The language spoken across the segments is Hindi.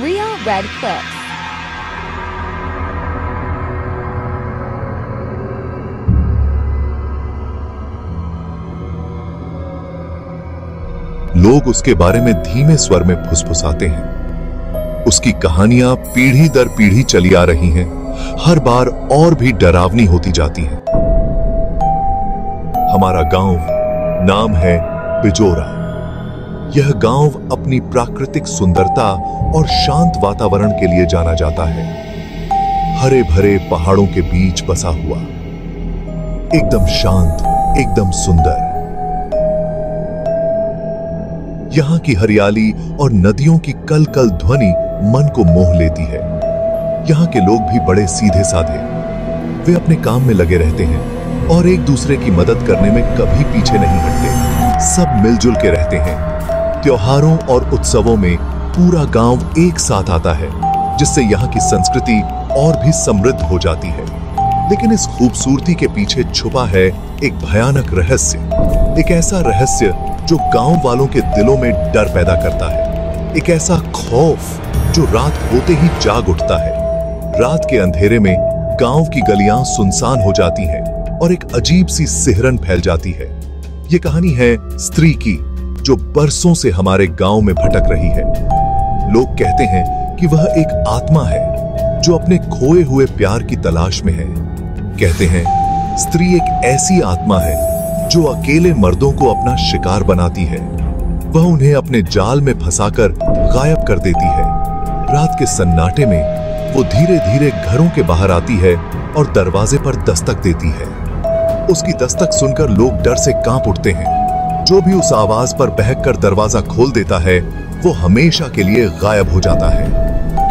Real Red Clips. लोग उसके बारे में धीमे स्वर में फुसफुसाते हैं। उसकी कहानियां पीढ़ी दर पीढ़ी चली आ रही हैं, हर बार और भी डरावनी होती जाती हैं। हमारा गांव नाम है बिजोरा। यह गांव अपनी प्राकृतिक सुंदरता और शांत वातावरण के लिए जाना जाता है। हरे भरे पहाड़ों के बीच बसा हुआ, एकदम शांत, एकदम सुंदर। यहां की हरियाली और नदियों की कल कल ध्वनि मन को मोह लेती है। यहां के लोग भी बड़े सीधे साधे, वे अपने काम में लगे रहते हैं और एक दूसरे की मदद करने में कभी पीछे नहीं हटते। सब मिलजुल के रहते हैं। त्योहारों और उत्सवों में पूरा गांव एक साथ आता है, जिससे यहाँ की संस्कृति और भी समृद्ध हो जाती है। लेकिन इस खूबसूरती के पीछे छुपा है एक भयानक रहस्य। एक ऐसा रहस्य जो गांव वालों के दिलों में डर पैदा करता है। एक ऐसा खौफ जो रात होते ही जाग उठता है। रात के अंधेरे में गांव की गलियां सुनसान हो जाती हैं और एक अजीब सी सिहरन फैल जाती है। ये कहानी है स्त्री की, जो बरसों से हमारे गांव में भटक रही है। लोग कहते हैं कि वह एक आत्मा है जो अपने खोए हुए प्यार की तलाश में है। कहते हैं स्त्री एक ऐसी आत्मा है जो अकेले मर्दों को अपना शिकार बनाती है। वह उन्हें अपने जाल में फंसाकर गायब कर देती है। रात के सन्नाटे में वो धीरे धीरे घरों के बाहर आती है और दरवाजे पर दस्तक देती है। उसकी दस्तक सुनकर लोग डर से कांप उठते हैं। जो भी उस आवाज पर बहककर दरवाजा खोल देता है, वो हमेशा के लिए गायब हो जाता है।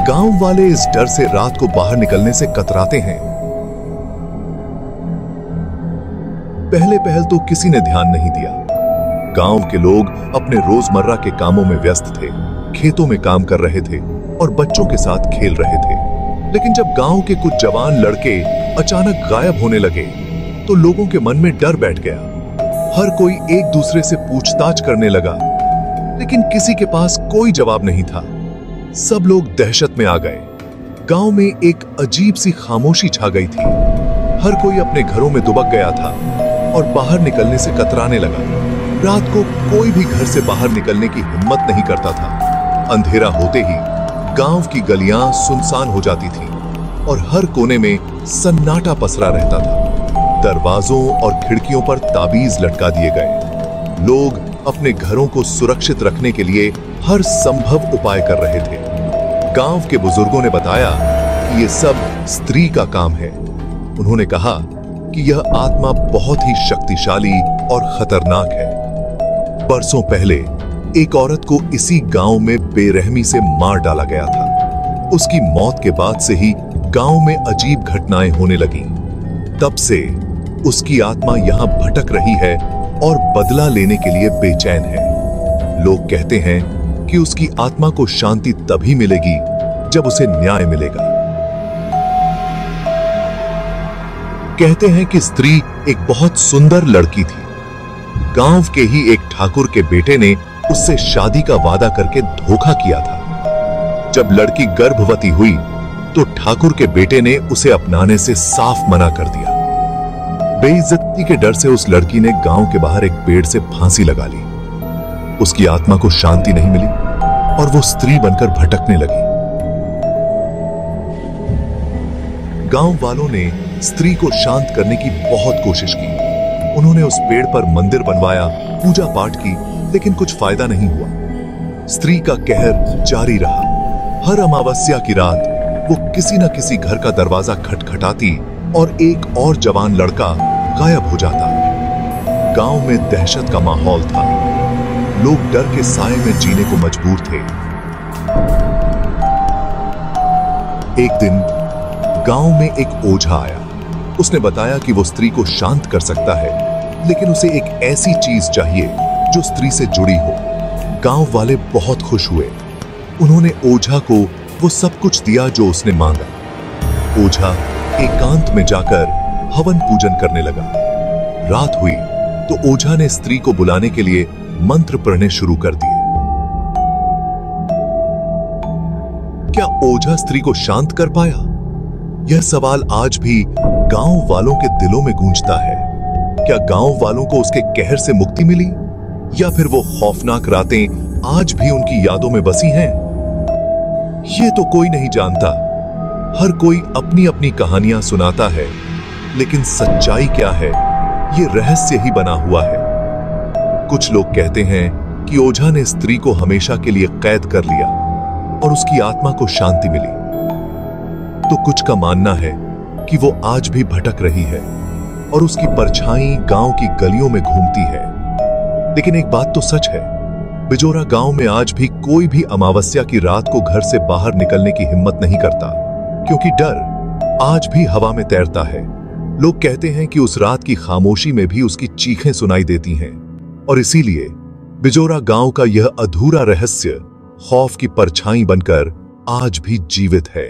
गांव वाले इस डर से रात को बाहर निकलने से कतराते हैं। पहले तो किसी ने ध्यान नहीं दिया। गांव के लोग अपने रोजमर्रा के कामों में व्यस्त थे, खेतों में काम कर रहे थे और बच्चों के साथ खेल रहे थे। लेकिन जब गांव के कुछ जवान लड़के अचानक गायब होने लगे, तो लोगों के मन में डर बैठ गया। हर कोई एक दूसरे से पूछताछ करने लगा, लेकिन किसी के पास कोई जवाब नहीं था। सब लोग दहशत में आ गए। गांव में एक अजीब सी खामोशी छा गई थी। हर कोई अपने घरों में दुबक गया था और बाहर निकलने से कतराने लगा। रात को कोई भी घर से बाहर निकलने की हिम्मत नहीं करता था। अंधेरा होते ही गांव की गलियां सुनसान हो जाती थीं और हर कोने में सन्नाटा पसरा रहता था। दरवाजों और खिड़कियों पर ताबीज लटका दिए गए। लोग अपने घरों को सुरक्षित रखने के लिए हर संभव उपाय कर रहे थे। गांव के बुजुर्गों ने बताया कि यह सब स्त्री का काम है। उन्होंने कहा कि यह आत्मा बहुत ही शक्तिशाली और खतरनाक है। बरसों पहले एक औरत को इसी गांव में बेरहमी से मार डाला गया था। उसकी मौत के बाद से ही गांव में अजीब घटनाएं होने लगीं। तब से उसकी आत्मा यहां भटक रही है और बदला लेने के लिए बेचैन है। लोग कहते हैं कि उसकी आत्मा को शांति तभी मिलेगी जब उसे न्याय मिलेगा। कहते हैं कि स्त्री एक बहुत सुंदर लड़की थी। गांव के ही एक ठाकुर के बेटे ने उससे शादी का वादा करके धोखा किया था। जब लड़की गर्भवती हुई तो ठाकुर के बेटे ने उसे अपनाने से साफ मना कर दिया। बेइज्जती के डर से उस लड़की ने गांव के बाहर एक पेड़ से फांसी लगा ली। उसकी आत्मा को शांति नहीं मिली और वो स्त्री बनकर भटकने लगी। गांव वालों ने स्त्री को शांत करने की बहुत कोशिश की। उन्होंने उस पेड़ पर मंदिर बनवाया, पूजा पाठ की, लेकिन कुछ फायदा नहीं हुआ। स्त्री का कहर जारी रहा। हर अमावस्या की रात वो किसी न किसी घर का दरवाजा खटखटाती और एक और जवान लड़का गायब हो जाता। गांव में दहशत का माहौल था। लोग डर के साए में जीने को मजबूर थे। एक दिन गांव में एक ओझा आया। उसने बताया कि वो स्त्री को शांत कर सकता है, लेकिन उसे एक ऐसी चीज चाहिए जो स्त्री से जुड़ी हो। गांव वाले बहुत खुश हुए। उन्होंने ओझा को वो सब कुछ दिया जो उसने मांगा। ओझा एकांत में जाकर हवन पूजन करने लगा। रात हुई तो ओझा ने स्त्री को बुलाने के लिए मंत्र पढ़ने शुरू कर दिए। क्या ओझा स्त्री को शांत कर पाया? यह सवाल आज भी गांव वालों के दिलों में गूंजता है। क्या गांव वालों को उसके कहर से मुक्ति मिली, या फिर वो खौफनाक रातें आज भी उनकी यादों में बसी हैं? ये तो कोई नहीं जानता। हर कोई अपनी अपनी कहानियां सुनाता है, लेकिन सच्चाई क्या है, ये रहस्य ही बना हुआ है। कुछ लोग कहते हैं कि ओझा ने स्त्री को हमेशा के लिए कैद कर लिया और उसकी आत्मा को शांति मिली। तो कुछ का मानना है कि वो आज भी भटक रही है और उसकी परछाई गांव की गलियों में घूमती है। लेकिन एक बात तो सच है, बिजोरा गांव में आज भी कोई भी अमावस्या की रात को घर से बाहर निकलने की हिम्मत नहीं करता, क्योंकि डर आज भी हवा में तैरता है। लोग कहते हैं कि उस रात की खामोशी में भी उसकी चीखें सुनाई देती हैं, और इसीलिए बिजोरा गांव का यह अधूरा रहस्य खौफ की परछाई बनकर आज भी जीवित है।